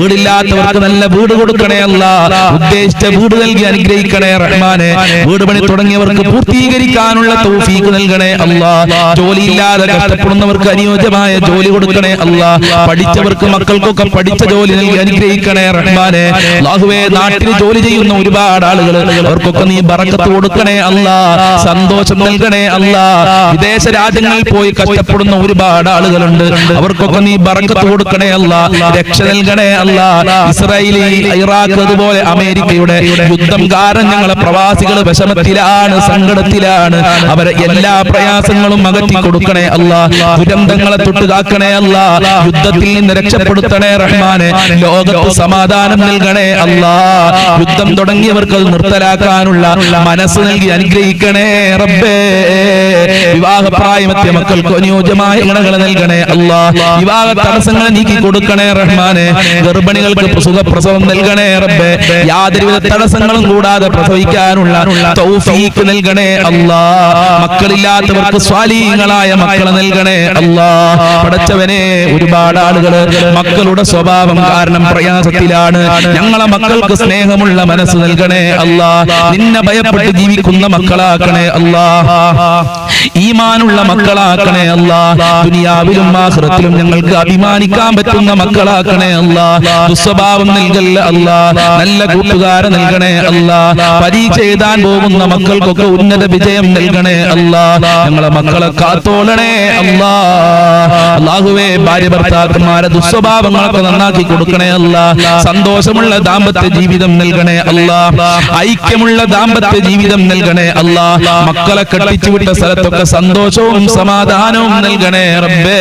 വീടില്ലാത്തവർക്ക് നല്ല വീട് കൊടുക്കണേ അല്ലാഹ്. ഉദ്ദേശിച്ച വീട് നൽകി അനുഗ്രഹിക്കണേ റഹ്മാനെ. വീട് പണി തുടങ്ങിയവർക്ക് പൂർത്തീകരിക്കാനുള്ള തൗഫീഖ് നൽകണേ അല്ലാഹ്. ജോലിയില്ലാതെ കഷ്ടപ്പെടുന്നവർക്ക് അനുയോജ്യമായ ജോലി കൊടുക്കണേ അല്ലാഹ്. പഠിച്ചവർക്ക് മക്കൾക്കൊക്കെ പഠിച്ച ജോലി നൽകി അനുഗ്രഹിക്കണേ റഹ്മാനെ. അല്ലാഹുവേ, നാട്ടിൽ ജോലി ചെയ്യുന്ന ഒരുപാട് ആളുകൾ, അവർക്കൊക്കെ നീ ബറക്കത്ത് കൊടുക്കണേ അല്ലാഹ്. സന്തോഷം നൽകണേ അല്ലാഹ്. വിദേശ രാജ്യങ്ങളിൽ പോയി കഷ്ടപ്പെടുന്ന ഒരുപാട് ആളുകളുണ്ട്, അവർക്കൊക്കെ നീ ബറക്കത്ത് കൊടുക്കണേ അല്ലാഹ്. രക്ഷ നൽകണേ അല്ലാഹ്. ഇസ്രായേൽ, ഇറാഖ്, അതുപോലെ അമേരിക്കയുടെ യുദ്ധം കാരണം ഞങ്ങളെ പ്രവാസികൾ വിഷമത്തിലാണ്, സങ്കടത്തിലാണ്. അവരെ എല്ലാ പ്രയാസങ്ങളും അകറ്റി കൊടുക്കണേ അല്ലാഹ്. ദുരന്തങ്ങളെ തൊട്ട് കാക്കണേ അല്ലാഹ്. യുദ്ധത്തിൽ നിന്ന് രക്ഷപ്പെടുത്തണേ റഹ്മാനെ. ലോകത്ത് സമാധാനം നൽകണേ അല്ലാഹ്. യുദ്ധം തുടങ്ങിയവർക്ക് അത് നിർത്തലാക്കാനുള്ള മനസ്സ് നൽകി അനുഗ്രഹിക്കണേ റബ്ബേ. വിവാഹപ്രായമെത്തിയ മക്കൾക്ക് അനുയോജ്യമായ ഇണകൾ നൽകണേ അല്ലാഹ്. വിവാഹ തടസ്സങ്ങൾ നീക്കി കൊടുക്കണേ റഹ്മാനെ. ഗർഭിണികൾക്ക് സുഖപ്രസവം നൽകണേ റബ്ബേ. യാതൊരുവിധ തടസ്സങ്ങളും കൂടാതെ പ്രസവിക്കാനുള്ള തൗഫീഖ് നൽകണേ അല്ലാഹ്. മക്കളില്ലാത്തവർക്ക് സ്വാലിഹീങ്ങളായ മക്കളെ നൽകണേ അല്ലാഹ്. പടച്ചവനെ, ഒരുപാട് ആളുകള് മക്കളുടെ സ്വഭാവം കാരണം പ്രയാസത്തിലാണ്. ഞങ്ങളെ മക്കൾക്ക് സ്നേഹമുള്ള മനസ്സ് നൽകണേ അല്ലാഹ്. നിന്നെ ഭയപ്പെട്ട് ജീവിക്കുന്ന മക്കളാക്കണേ അല്ലാഹ്. ഈമാനുള്ള മക്കളാക്കണേ അല്ലാഹ്. ദുനിയാവിലും ആഖിറത്തിലും ഞങ്ങൾക്ക് അഭിമാനിക്കാൻ പറ്റുന്ന മക്കളാക്കണേ അല്ലാഹ്. ദുസ്വഭാവം നൽകല്ല അല്ലാഹ്. നല്ല കൂട്ടുകാരെ നൽകണേ അല്ലാഹ്. പരീക്ഷ എഴുതാൻ പോകുന്ന മക്കൾക്കൊക്കെ ഉന്നത വിജയം നൽകണേ അല്ലാഹ്. ഞങ്ങളെ മക്കളെ കാത്തോളണേ അല്ലാഹ്. അല്ലാഹുവേ, ഭാര്യ ഭർത്താക്കന്മാരെ ദുസ്വഭാവങ്ങളൊക്കെ നന്നാക്കി കൊടുക്കണേ അല്ലാഹ്. സന്തോഷമുള്ള ദാമ്പത്യ ജീവിതം നൽകണേ അല്ലാഹ്. ഐക്യമുള്ള ദാമ്പത്യ ജീവിതം നൽകണേ അല്ലാഹ്. മക്കളെ കെട്ടിച്ചു വിട്ട സ്ഥലത്തൊക്കെ സന്തോഷവും സമാധാനവും നൽകണേ റബ്ബേ.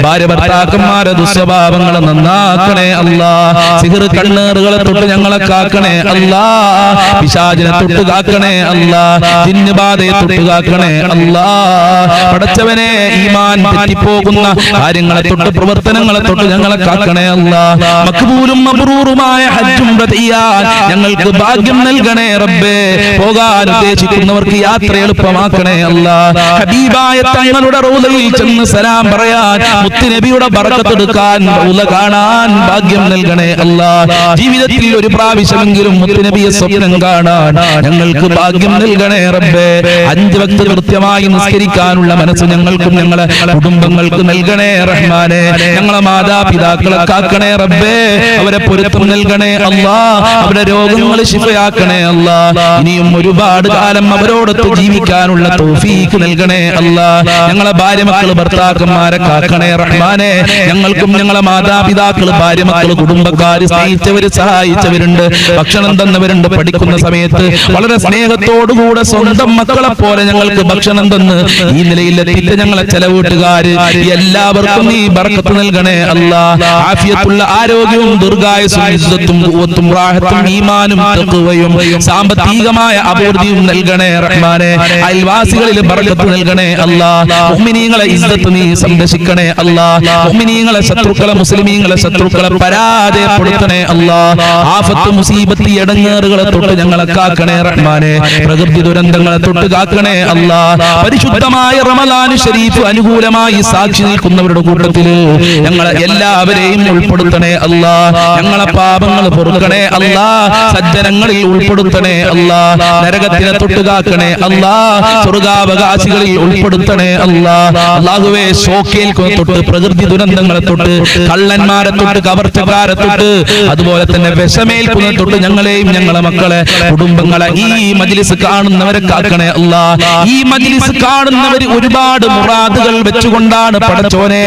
ഭാര്യ ഭർത്താക്കന്മാരെ ദുസ്വഭാവങ്ങളെ നന്നാക്കണേ അല്ലാഹ്. സിഹ്ർ കണ്ണേറുകളെ തൊട്ട് ഞങ്ങളെ കാക്കണേ അല്ലാഹ്. പിശാചിനെ തൊട്ട് കാക്കണേ അല്ലാഹ്. ജിന്നുബാധയെ തൊട്ട് കാക്കണേ അല്ലാഹ്. പടച്ചവനെ, ഈമാൻ തെറ്റിപ്പോകുന്ന കാര്യങ്ങളെ തൊട്ട്, പ്രവർത്തനങ്ങളെ തൊട്ട് ഞങ്ങളെ കാക്കണേ അല്ലാഹ്. മഖ്ബൂലും മബ്റൂറുമായ ഹജ്ജും ചെയ്യാൻ ഞങ്ങൾക്ക് ഭാഗ്യം നൽകണേ റബ്ബേ. പോകാൻ ഉദ്ദേശിക്കുന്നവർക്ക് യാത്ര എളുപ്പമാക്കണേ അല്ലാഹ്. ഹബീബായ തങ്ങളുടെ റൗളയിൽ ചെന്ന് സലാം പറയാൻ, മുത്തുനബിയുടെ ബറക്കത്ത് എടുക്കാൻ, റൗള കാണാൻ ഭാഗ്യം നൽകണേ അല്ലാഹ്. ജീവിതത്തിൽ ഒരു പ്രാവശ്യമെങ്കിലും മുത്തുനബിയെ സ്വപ്നം കാണാൻ ഞങ്ങൾക്ക് ഭാഗ്യം നൽകണേ റബ്ബേ. 5 വക്ത് കൃത്യമായി നിസ്കരിക്കാനുള്ള മനസ്സ് ഞങ്ങൾക്കും ഞങ്ങളെ കുടുംബങ്ങൾക്ക് നൽകണേ റഹ്മാനെ. ഞങ്ങളെ മാതാപിതാക്കളെ കാക്കണേ റബ്ബേ. അവരെ പൊരുത്തം നൽകണേ അല്ലാഹ്. അവരുടെ രോഗങ്ങൾ ശിഫയാക്കണേ അല്ലാഹ്. ഇനിയും ഒരുപാട് കാലം അവരോടൊത്ത് ജീവിക്കാനുള്ള തൗഫീഖ് നൽകണേ അല്ലാഹ്. ഞങ്ങളെ ഭാര്യ മക്കൾ ഭർത്താക്കന്മാരെ കാക്കണേ റഹ്മാനെ. ഞങ്ങൾക്കും ഞങ്ങളെ മാതാപിതാക്കൾ, ഭാര്യ മക്കൾ, കുടുംബക്കാര്, സ്നേഹിച്ചവര്, സഹായിച്ചവരുണ്ട്, ഭക്ഷണം തന്നവരുണ്ട്. പഠിക്കുന്ന സമയത്ത് വളരെ സ്നേഹത്തോടുകൂടെ സ്വന്തം മക്കളെ പോലെ ഞങ്ങൾക്ക് ഭക്ഷണം തന്ന് ഈ നിലയിൽ എത്തിയിട്ട് ഞങ്ങളെ ചെലവീട്ടുകാര് എല്ലാവർക്കും നീ ബർക്കത്ത് നൽകണേ അല്ലാഹ്. ആഫിയത്തുള്ള ആരോഗ്യവും ദീർഘായുസ്സും ഇസ്സത്തും ഖുവത്തും റാഹത്തും ഈമാനും തഖ്വയും സാമ്പത്തികമായ അഭിവൃദ്ധിയും നൽകണേ റഹ്മാനെ. അയൽവാസികളിൽ ബർക്കത്ത് നൽകണേ അല്ലാഹ്. മുഅ്മിനീങ്ങളെ ഇസ്സത്ത് നീ സംരക്ഷിക്കണേ അല്ലാഹ്. മുഅ്മിനീങ്ങളെ ശത്രുക്കളെ, മുസ്ലിമീങ്ങളെ ശത്രുക്കളെ പരാജയപ്പെടുത്തണേ അല്ലാഹ്. ആഫത്ത്, മുസീബത്ത്, ഇടങ്ങേറുകളെ തൊട്ട് ഞങ്ങളെ കാക്കണേ റഹ്മാനെ. പ്രകൃതി ദുരന്തങ്ങളെ തൊട്ട് കാക്കണേ അല്ലാഹ്. പരിശുദ്ധമായ റമളാൻ ശരീഫ് അനുകൂലമായി സാക്ഷി നിൽക്കുന്നവരുടെ കൂട്ടത്തിൽ ഞങ്ങളെ എല്ലാവരെയും ഉൾപ്പെടുത്തണേ അല്ലാഹ്. ഞങ്ങളെ പാപങ്ങൾ പൊറുക്കണേ അല്ലാഹ്. സജ്ജനങ്ങളിൽ ഉൾപ്പെടുത്തണേ അല്ലാഹ്. നരകത്തിനെ തൊട്ട് കാക്കണേ അല്ലാഹ്. സ്വർഗാവകാശികളിൽ ഉൾപ്പെടുത്തണേ അല്ലാഹ്. അല്ലാഹുവേ, ശോകേൽക്കുനെ തൊട്ട്, പ്രകൃതി ദുരന്തങ്ങളെ തൊട്ട്, കള്ളന്മാരെ തൊട്ട്, കവർച്ച കവർച്ചക്കാരെ തൊട്ട് അതുപോലെ തന്നെ വിഷമേൽക്കുന്ന തൊട്ട് ഞങ്ങളെയും ഞങ്ങളെ മക്കളെ കുടുംബങ്ങളെ ഈ മജ്ലിസ് കാണുന്നവരെ കാക്കണേ അല്ലാ. ഈ മജ്ലിസ് കാണുന്നവർ ഒരുപാട് മുറാദുകൾ വെച്ചുകൊണ്ടാണ് പടച്ചോനെ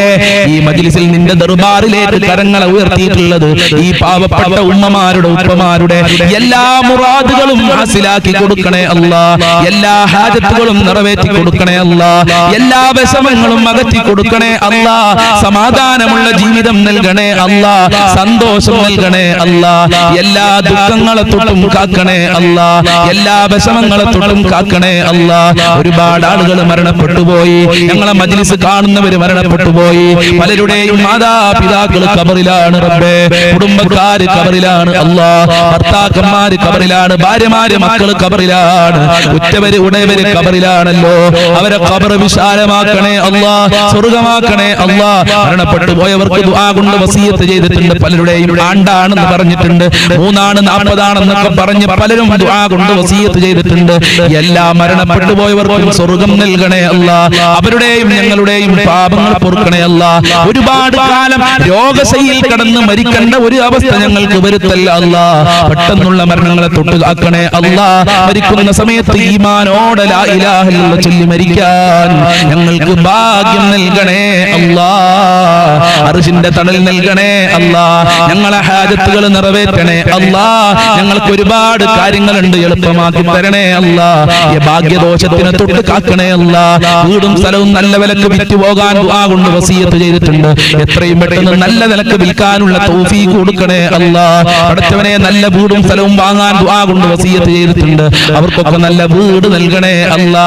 ഈ മജ്ലിസിൽ നിന്റെ ദർബാറിലേക്ക് കരങ്ങളെ ഉയർത്തിയിട്ടുള്ളത്. ഈ പാവപ്പെട്ട ഉമ്മമാരുടെ ഉപ്പമാരുടെ എല്ലാ മുറാദുകളും ഹാസിലാക്കി കൊടുക്കണേ അല്ലാ. എല്ലാ ഹാജത്തുകളും നിറവേറ്റി കൊടുക്കണേ അല്ലാ. എല്ലാ വിഷമങ്ങളും അകറ്റി കൊടുക്കണേ അല്ലാ. സമാധാനമുള്ള ജീവിതം നൽകണേ അല്ലാ. സന്തോഷം നൽകണേ അല്ലാ. എല്ലാ ദുഃഖങ്ങളെ തൊട്ടും കാക്കണേ അല്ലാ. എല്ലാ വിഷമങ്ങളെ തൊട്ടും കാക്കണേ അല്ലാ. ഒരുപാട് ആളുകൾ മരണപ്പെട്ടു പോയി. ഞങ്ങളെ മജ്ലിസ് കാണുന്നവര് മരണപ്പെട്ടു പോയി. പലരുടെയും മാതാപിതാക്കൾ ഖബറിലാണ് റബ്ബേ. കുടുംബക്കാര് ഖബറിലാണ് അല്ലാ. ഭർത്താക്കന്മാര് ഖബറിലാണ്. ഭാര്യമാര് മക്കള് ഖബറിലാണ്. ഉറ്റവര് ഉടയവര് ഖബറിലാണല്ലോ. അവരെ ഖബർ വിശാലമാക്കണേ അല്ലാ. സ്വർഗമാക്കണേ അല്ലാ. മരണപ്പെട്ടു പോയവർക്ക് ദുആ കൊണ്ട് വസിയത്ത് ചെയ്തിട്ടുണ്ട്. പലരുടെയും ആണ്ടാണെന്ന് പറഞ്ഞിട്ടുണ്ട്. 3 ആണ് 40 ആണെന്നൊക്കെ പറഞ്ഞ് പലരും ദുആ കൊണ്ട് വസിയത്ത് ചെയ്തിട്ടുണ്ട്. എല്ലാ മരണപ്പെട്ടു പോയവർക്കും സ്വർഗം നൽകണേ അല്ലാ. അവരുടെയും ഞങ്ങളുടെയും പാപങ്ങൾ പൊറുക്കണേ അല്ലാ. ഒരുപാട് കാലം രോഗശൈലിയിൽ കടന്ന് മരിക്കേണ്ട ഒരു അവസ്ഥ ഞങ്ങൾക്ക് വരുത്തല്ല അല്ലാ. പെട്ടെന്നുള്ള മരണങ്ങളെ തൊട്ട് കാക്കണേ അല്ലാ. മരിക്കുന്ന സമയത്ത് ഈമാനോടെ ലാ ഇലാഹ ഇല്ലല്ലാഹ് ചൊല്ലി മരിക്കാൻ ഞങ്ങൾക്ക് ഭാഗ്യം നൽകണേ അല്ലാ. അർശിന്റെ തണൽ നൽകണേ അല്ലാ. ഞങ്ങളെ ഹാജത്തുകൾ നിറവേറ്റണേ അല്ലാ. ഞങ്ങൾക്ക് ഒരുപാട് കാര്യങ്ങളുണ്ട്, എളുപ്പമാക്കി തരണേ അല്ലാ. ഈ ഭാഗ്യദോഷത്തിനെ തൊട്ട് കാക്കണേ അല്ലാ. വീടും സ്ഥലവും നല്ല വിലക്ക് വിറ്റ് പോകാൻ ദുആ കൊണ്ട് വസിയത്ത് ചെയ്തിട്ടുണ്ട്. എത്രയും പെട്ടെന്ന് നല്ല വിലക്ക് വിൽക്കാനുള്ള തൗഫീഖ് കൊടുക്കണേ അല്ലാ. പടച്ചവനെ നല്ല വീടും സ്ഥലവും വാങ്ങാൻ ദുആ കൊണ്ട് വസിയത്ത് ചെയ്തിട്ടുണ്ട്. അവർക്കൊക്കെ നല്ല വീട് നൽകണേ അല്ലാ.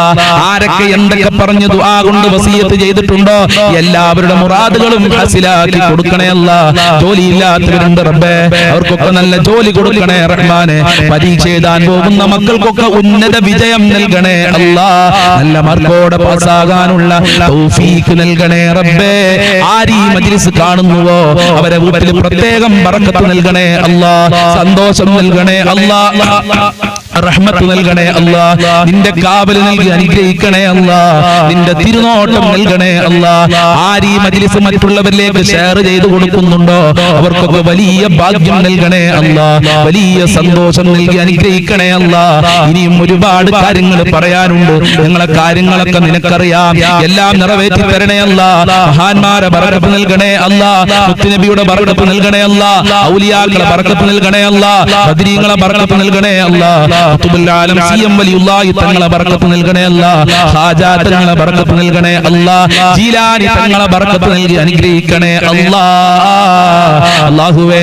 ആരൊക്കെ എന്തൊക്കെ പറഞ്ഞ് ദുആ കൊണ്ട് വസിയത്ത് ചെയ്തിട്ടുണ്ടോ എല്ലാവരുടെ മുറാദുകളും ഹാസിലാക്കി കൊടുക്കണേ അല്ലാ. ജോലിയില്ലാത്തവരുണ്ട് റബ്ബേ, അവർക്കൊക്കെ നല്ല ജോലി കൊടുക്കണേ റഹ്മാനെ. പരീക്ഷ എഴുതാൻ പോകുന്ന മക്കൾക്കൊക്കെ ഉന്നത വിജയം നൽകണേ അല്ലാ. നല്ല മാർക്കോടെ പാസ്സാകാനുള്ള തൗഫീഖ് നൽകണേ റബ്ബേ. ആര് ഈ മജ്ലിസ് കാണുന്നുവോ അവരെ വീട്ടിൽ പ്രത്യേകം ബറക്കത്ത് നൽകണേ അല്ലാ. സന്തോഷം നൽകണേ അല്ലാ. റഹ്മത്ത് നൽകണേ അല്ലാ. നിന്റെ കാവല് നൽകി അനുഗ്രഹിക്കണേ അല്ലാ. നിന്റെ തിരുനോട്ടം നൽകണേ അല്ലാ. ആര് ഈ മജ്ലിസ് മറ്റുള്ളവരിലേക്ക് ഷെയർ ചെയ്തു കൊടുക്കുന്നുണ്ടോ അവർക്കൊക്കെ വലിയ ഭാഗ്യം നൽകണേ അല്ലാ. വലിയ സന്തോഷം നൽകി അനുഗ്രഹിക്കണേ അല്ലാ. ഇനിയും ഒരുപാട് കാര്യങ്ങൾ പറയാനുണ്ട്. ഞങ്ങളെ കാര്യങ്ങളൊക്കെ നിനക്കറിയാം. എല്ലാം നിറവേറ്റി തരണേ അല്ലാ. മഹാന്മാരെ ബറക്കത്ത് നൽകണേ അല്ലാ. മുത്തുനബിയുടെ ബറക്കത്ത് നൽകണേ അല്ലാ. ഔലിയാക്കളെ ബറക്കത്ത് നൽകണേ അല്ലാ. ബദരീങ്ങളെ ബറക്കത്ത് നൽകണേ അല്ലാ. ഖുതുബുൽ ആലം സിയം വലിയുള്ളാഹി തങ്ങളെ ബറക്കത്ത് നൽകണേ അല്ലാ. ഹാജാ തങ്ങളെ ബറക്കത്ത് നൽകണേ അല്ലാ. ജീലാനി തങ്ങളെ ബറക്കത്ത് നൽകി അനുഗ്രഹിക്കണേ അല്ലാ. അല്ലാഹുവേ,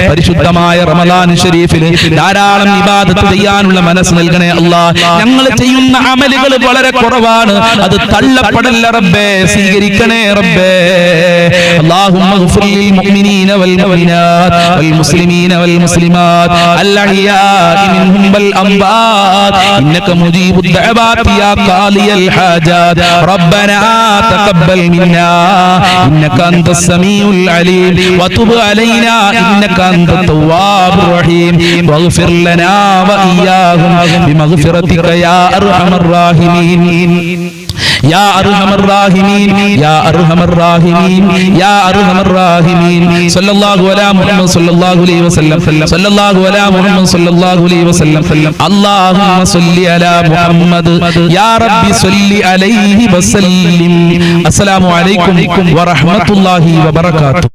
പരിശുദ്ധമായ റമളാൻ ശരീഫിൽ ധാരാളം ഇബാദത്ത് ചെയ്യാനുള്ള മനസ്സ് നൽകണേ അല്ലാ. ഞങ്ങൾ ചെയ്യുന്ന അമലുകൾ വളരെ കുറവാണ്, അത് തള്ളപ്പെടല്ല റബ്ബേ. സ്വീകരിക്കണേ റബ്ബേ. അല്ലാഹുമ്മ ഗ്ഫിർ ലിൽ മുഅ്മിനീന വൽ മുഅ്മിനാത്ത് വൽ മുസ്ലിമീന വൽ മുസ്ലിമാത്ത് അൽ അഹ്യാഇ മിൻഹും വൽ അംവാത് ഇന്നക മുജീബുദ് ദഅവാതി യാ ഖാലിയൽ ഹാജാത് റബ്ബനാ തഖബ്ബൽ മിന്നാ ഇന്നക അൻതസ് സമീഉൽ അലീം വതുബ് അലൈനാ ഇന്നക അൻതത് തവ്വാബുർ റഹീം വഗ്ഫിർ ലനാ വഇയ്യാഹും ബിമഗ്ഫിറതിക യാ അർഹമർ റഹീമീൻ. يا أرحم الراحمين يا أرحم الراحمين يا أرحم الراحمين. صلى الله على محمد صلى الله عليه وسلم صلى الله على محمد صلى الله عليه وسلم. اللهم صل على محمد يا رب صل عليه وسلم. السلام عليكم ورحمة الله وبركاته.